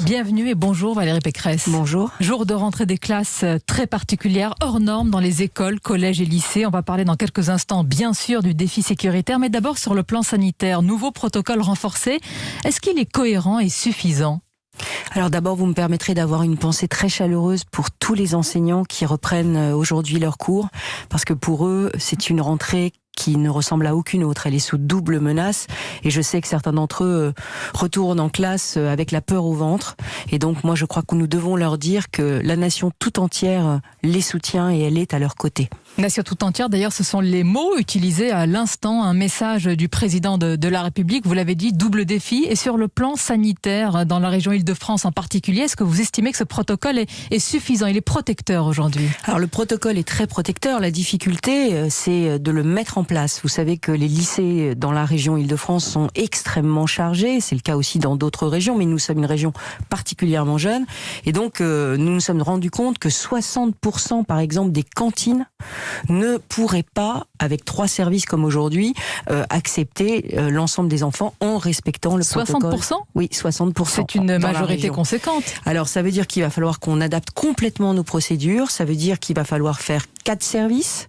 Bienvenue et bonjour Valérie Pécresse. Bonjour. Jour de rentrée des classes très particulière, hors normes dans les écoles, collèges et lycées. On va parler dans quelques instants bien sûr du défi sécuritaire, mais d'abord sur le plan sanitaire. Nouveau protocole renforcé. Est-ce qu'il est cohérent et suffisant ? Alors d'abord, vous me permettrez d'avoir une pensée très chaleureuse pour tous les enseignants qui reprennent aujourd'hui leurs cours, parce que pour eux, c'est une rentrée qui ne ressemble à aucune autre. Elle est sous double menace et je sais que certains d'entre eux retournent en classe avec la peur au ventre. Et donc moi je crois que nous devons leur dire que la nation tout entière les soutient et elle est à leur côté. Nation tout entière, d'ailleurs, ce sont les mots utilisés à l'instant, un message du président de la République. Vous l'avez dit, double défi. Et sur le plan sanitaire, dans la région Île-de-France en particulier, est-ce que vous estimez que ce protocole est suffisant, il est protecteur aujourd'hui ? Alors le protocole est très protecteur. La difficulté, c'est de le mettre en place. Vous savez que les lycées dans la région Île-de-France sont extrêmement chargés. C'est le cas aussi dans d'autres régions, mais nous sommes une région particulièrement jeune. Et donc, nous nous sommes rendus compte que 60% par exemple des cantines ne pourraient pas, avec 3 services comme aujourd'hui, accepter l'ensemble des enfants en respectant le protocole. 60% ? Oui, 60%. C'est une majorité conséquente. Alors, ça veut dire qu'il va falloir qu'on adapte complètement nos procédures. Ça veut dire qu'il va falloir faire 4 services.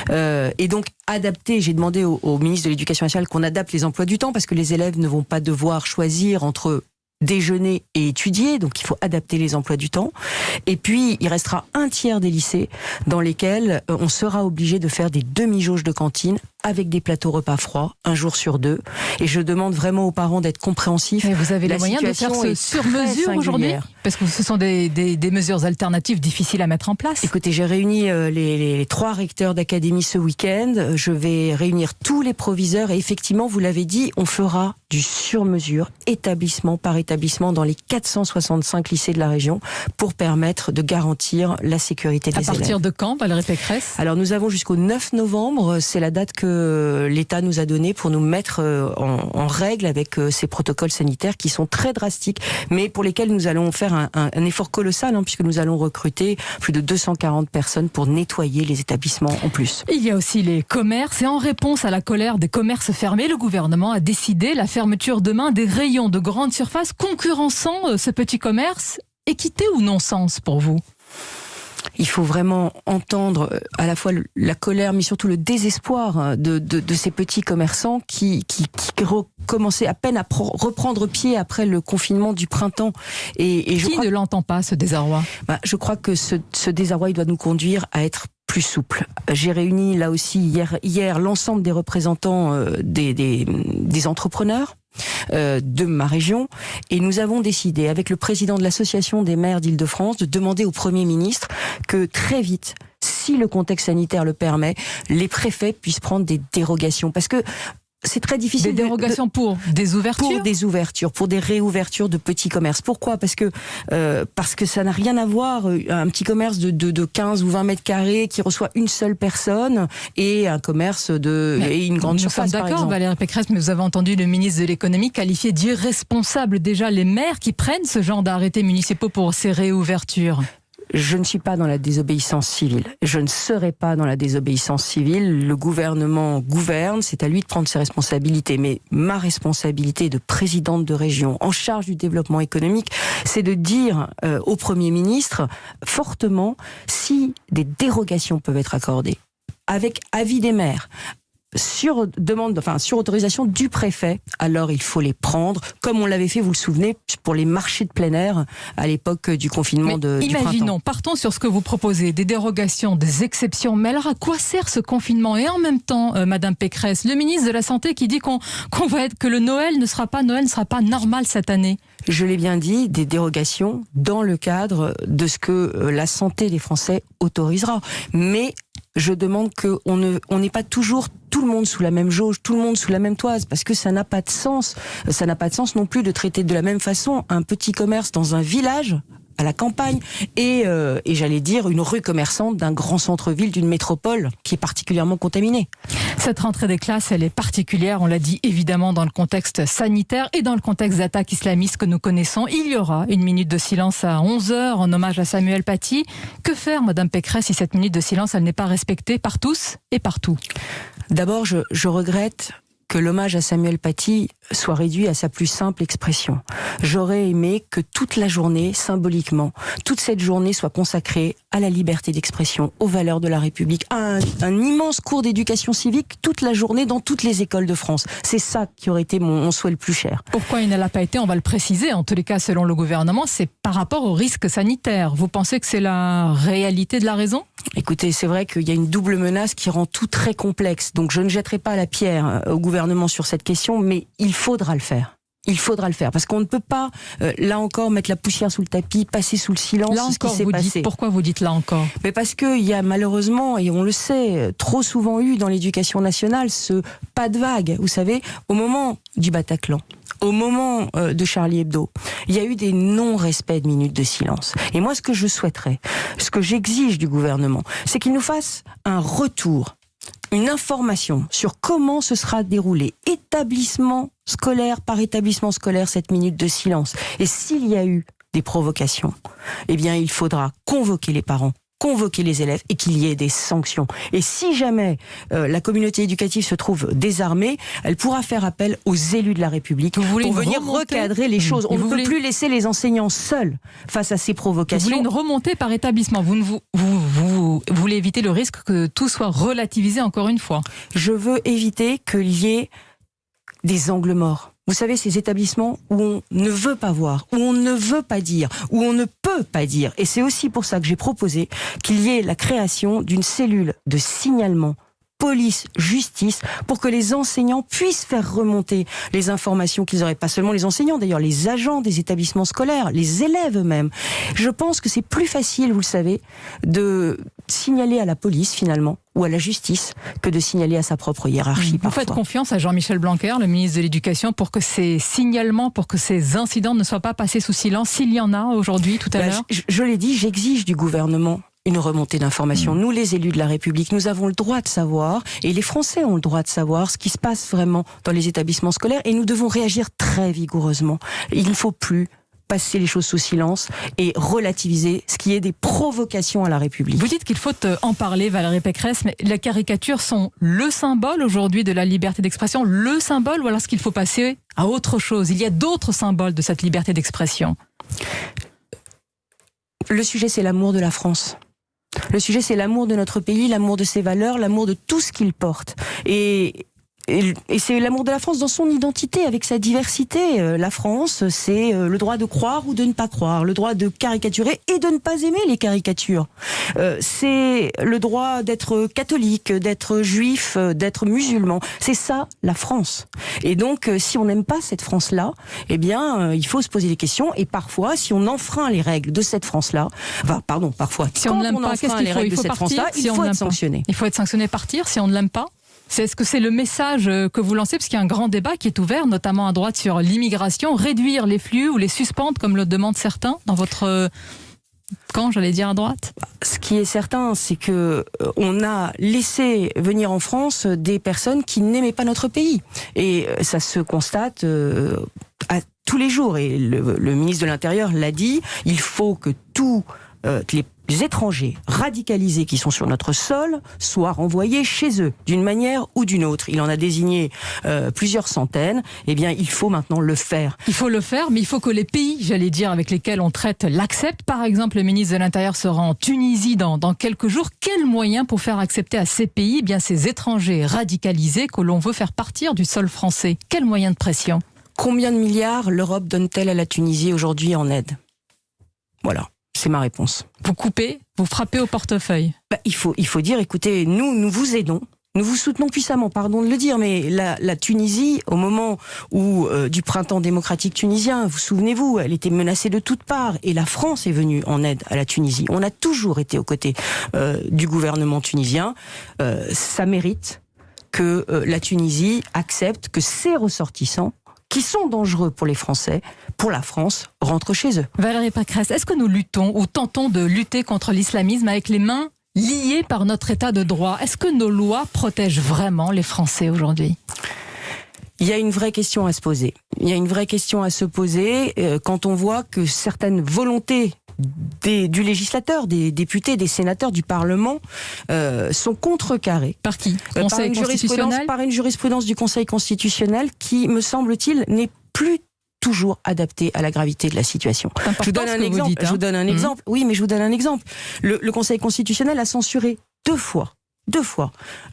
Et donc adapter, j'ai demandé au ministre de l'Éducation nationale qu'on adapte les emplois du temps parce que les élèves ne vont pas devoir choisir entre déjeuner et étudier, donc il faut adapter les emplois du temps. Et puis, il restera un tiers des lycées dans lesquels on sera obligé de faire des demi-jauges de cantine avec des plateaux repas froids, un jour sur 2. Et je demande vraiment aux parents d'être compréhensifs. Et vous avez les moyens de faire ce sur-mesure aujourd'hui ? Parce que ce sont des mesures alternatives difficiles à mettre en place. Écoutez, j'ai réuni les 3 recteurs d'académie ce week-end. Je vais réunir tous les proviseurs et effectivement, vous l'avez dit, on fera du sur-mesure, établissement par établissement dans les 465 lycées de la région pour permettre de garantir la sécurité des élèves. À partir de quand, Valérie Pécresse ? Alors nous avons jusqu'au 9 novembre, c'est la date que l'État nous a donnée pour nous mettre en règle avec ces protocoles sanitaires qui sont très drastiques, mais pour lesquels nous allons faire un effort colossal, puisque nous allons recruter plus de 240 personnes pour nettoyer les établissements en plus. Il y a aussi les commerces et en réponse à la colère des commerces fermés, le gouvernement a décidé la fermeture demain des rayons de grande surface concurrençant ce petit commerce. Équité ou non-sens pour vous ? Il faut vraiment entendre à la fois la colère, mais surtout le désespoir de ces petits commerçants qui recommençaient à peine à reprendre pied après le confinement du printemps. Et qui ne l'entend pas, ce désarroi ? Je crois que ce désarroi, il doit nous conduire à être plus souple. J'ai réuni là aussi hier l'ensemble des représentants des entrepreneurs de ma région et nous avons décidé avec le président de l'association des maires d'Île-de-France de demander au Premier ministre que très vite, si le contexte sanitaire le permet, les préfets puissent prendre des dérogations parce que c'est très difficile. Des dérogations pour des ouvertures ? Pour des ouvertures, pour des réouvertures de petits commerces. Pourquoi ? Parce que ça n'a rien à voir, un petit commerce de 15 ou 20 mètres carrés qui reçoit une seule personne et un commerce et une grande surface, par exemple. Nous sommes d'accord, Valérie Pécresse, mais vous avez entendu le ministre de l'économie qualifier d'irresponsables déjà les maires qui prennent ce genre d'arrêtés municipaux pour ces réouvertures. Je ne suis pas dans la désobéissance civile. Je ne serai pas dans la désobéissance civile. Le gouvernement gouverne, c'est à lui de prendre ses responsabilités. Mais ma responsabilité de présidente de région en charge du développement économique, c'est de dire au Premier ministre fortement si des dérogations peuvent être accordées avec avis des maires. Sur autorisation du préfet, alors il faut les prendre, comme on l'avait fait, vous le souvenez, pour les marchés de plein air à l'époque du confinement du printemps. Imaginons, partons sur ce que vous proposez, des dérogations, des exceptions, mais alors à quoi sert ce confinement ? Et en même temps, Madame Pécresse, le ministre de la Santé qui dit que le Noël ne sera pas normal cette année. Je l'ai bien dit, des dérogations dans le cadre de ce que la santé des Français autorisera. Mais je demande qu'on n'ait pas toujours tout le monde sous la même jauge, tout le monde sous la même toise, parce que ça n'a pas de sens. Ça n'a pas de sens non plus de traiter de la même façon un petit commerce dans un village à la campagne et j'allais dire une rue commerçante d'un grand centre-ville d'une métropole qui est particulièrement contaminée. Cette rentrée des classes, elle est particulière, on l'a dit évidemment dans le contexte sanitaire et dans le contexte d'attaques islamistes que nous connaissons. Il y aura une minute de silence à 11h en hommage à Samuel Paty. Que faire, Madame Pécresse, si cette minute de silence, elle n'est pas respectée par tous et partout ? D'abord, je regrette que l'hommage à Samuel Paty soit réduit à sa plus simple expression. J'aurais aimé que toute la journée, symboliquement, toute cette journée soit consacrée à la liberté d'expression, aux valeurs de la République, à un immense cours d'éducation civique toute la journée dans toutes les écoles de France. C'est ça qui aurait été mon souhait le plus cher. Pourquoi il ne l'a pas été? On va le préciser. En tous les cas, selon le gouvernement, c'est par rapport au risque sanitaire. Vous pensez que c'est la réalité de la raison? Écoutez, c'est vrai qu'il y a une double menace qui rend tout très complexe. Donc je ne jetterai pas la pierre au gouvernement sur cette question, mais il faudra le faire. Il faudra le faire, parce qu'on ne peut pas, là encore, mettre la poussière sous le tapis, passer sous le silence là ce qui s'est passé. Pourquoi vous dites là encore? Mais parce qu'il y a malheureusement, et on le sait, trop souvent eu dans l'éducation nationale, ce pas de vague, vous savez, au moment du Bataclan. Au moment de Charlie Hebdo, il y a eu des non-respects de minutes de silence. Et moi, ce que je souhaiterais, ce que j'exige du gouvernement, c'est qu'il nous fasse un retour, une information sur comment se sera déroulé établissement scolaire par établissement scolaire cette minute de silence. Et s'il y a eu des provocations, eh bien, il faudra convoquer les parents, convoquer les élèves et qu'il y ait des sanctions. Et si jamais la communauté éducative se trouve désarmée, elle pourra faire appel aux élus de la République pour venir recadrer les choses. On ne peut plus laisser les enseignants seuls face à ces provocations. Vous voulez une remontée par établissement. Vous voulez éviter le risque que tout soit relativisé encore une fois. Je veux éviter qu'il y ait des angles morts. Vous savez, ces établissements où on ne veut pas voir, où on ne veut pas dire, où on ne peut pas dire. Et c'est aussi pour ça que j'ai proposé qu'il y ait la création d'une cellule de signalement police, justice, pour que les enseignants puissent faire remonter les informations qu'ils auraient, pas seulement les enseignants d'ailleurs, les agents des établissements scolaires, les élèves eux-mêmes. Je pense que c'est plus facile, vous le savez, de signaler à la police finalement, ou à la justice, que de signaler à sa propre hiérarchie. Vous faites confiance à Jean-Michel Blanquer, le ministre de l'Éducation, pour que ces signalements, pour que ces incidents ne soient pas passés sous silence, s'il y en a aujourd'hui, tout à l'heure? Je l'ai dit, j'exige du gouvernement une remontée d'informations. Nous, les élus de la République, nous avons le droit de savoir, et les Français ont le droit de savoir ce qui se passe vraiment dans les établissements scolaires, et nous devons réagir très vigoureusement. Il ne faut plus passer les choses sous silence et relativiser ce qui est des provocations à la République. Vous dites qu'il faut en parler, Valérie Pécresse, mais les caricatures sont le symbole aujourd'hui de la liberté d'expression, le symbole, ou alors est-ce qu'il faut passer à autre chose? Il y a d'autres symboles de cette liberté d'expression. Le sujet, c'est l'amour de la France. Le sujet, c'est l'amour de notre pays, l'amour de ses valeurs, l'amour de tout ce qu'il porte. Et c'est l'amour de la France dans son identité, avec sa diversité. La France, c'est le droit de croire ou de ne pas croire, le droit de caricaturer et de ne pas aimer les caricatures. C'est le droit d'être catholique, d'être juif, d'être musulman. C'est ça, la France. Et donc, si on n'aime pas cette France-là, eh bien, il faut se poser des questions. Et parfois, si on enfreint les règles de cette France-là, parfois, si on ne l'aime pas, qu'est-ce qu'il faut? Il faut partir, il faut être sanctionné. Il faut être sanctionné, partir si on ne l'aime pas? Est-ce que c'est le message que vous lancez? Parce qu'il y a un grand débat qui est ouvert, notamment à droite, sur l'immigration, réduire les flux ou les suspendre, comme le demandent certains, dans votre camp, j'allais dire à droite. Ce qui est certain, c'est que on a laissé venir en France des personnes qui n'aimaient pas notre pays. Et ça se constate à tous les jours. Et le ministre de l'Intérieur l'a dit, il faut que tous les étrangers radicalisés qui sont sur notre sol soient renvoyés chez eux, d'une manière ou d'une autre. Il en a désigné plusieurs centaines. Eh bien, il faut maintenant le faire. Il faut le faire, mais il faut que les pays, j'allais dire, avec lesquels on traite, l'acceptent. Par exemple, le ministre de l'Intérieur sera en Tunisie dans quelques jours. Quels moyens pour faire accepter à ces pays, eh bien, ces étrangers radicalisés que l'on veut faire partir du sol français? Quels moyens de pression? Combien de milliards l'Europe donne-t-elle à la Tunisie aujourd'hui en aide? Voilà. C'est ma réponse. Vous coupez, vous frappez au portefeuille. Il faut dire, écoutez, nous vous aidons. Nous vous soutenons puissamment, pardon de le dire, mais la Tunisie, au moment où du printemps démocratique tunisien, vous souvenez-vous, elle était menacée de toutes parts, et la France est venue en aide à la Tunisie. On a toujours été aux côtés du gouvernement tunisien. Ça mérite que la Tunisie accepte que ses ressortissants, qui sont dangereux pour les Français, pour la France, rentrent chez eux. Valérie Pécresse, est-ce que nous luttons ou tentons de lutter contre l'islamisme avec les mains liées par notre état de droit? Est-ce que nos lois protègent vraiment les Français aujourd'hui? Il y a une vraie question à se poser. Il y a une vraie question à se poser quand on voit que certaines volontés du législateur, des députés, des sénateurs, du Parlement sont contrecarrés. Par qui? Conseil constitutionnel? Par une jurisprudence du Conseil constitutionnel qui, me semble-t-il, n'est plus toujours adapté à la gravité de la situation. Je vous donne un exemple. Je vous donne un exemple. Oui, mais je vous donne un exemple. Le Conseil constitutionnel a censuré deux fois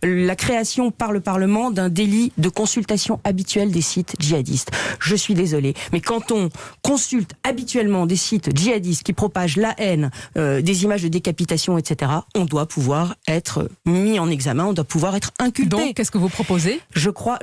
la création par le Parlement d'un délit de consultation habituelle des sites djihadistes. Je suis désolée, mais quand on consulte habituellement des sites djihadistes qui propagent la haine, des images de décapitation, etc., on doit pouvoir être mis en examen, on doit pouvoir être inculpé. Donc, qu'est-ce que vous proposez ? Je crois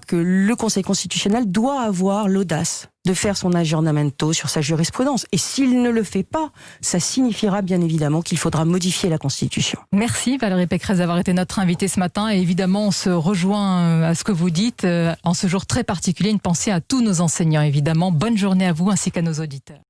que le Conseil constitutionnel doit avoir l'audace de faire son aggiornamento sur sa jurisprudence. Et s'il ne le fait pas, ça signifiera bien évidemment qu'il faudra modifier la Constitution. Merci Valérie Pécresse d'avoir été notre invitée ce matin. Et évidemment, on se rejoint à ce que vous dites. En ce jour très particulier, une pensée à tous nos enseignants, évidemment. Bonne journée à vous ainsi qu'à nos auditeurs.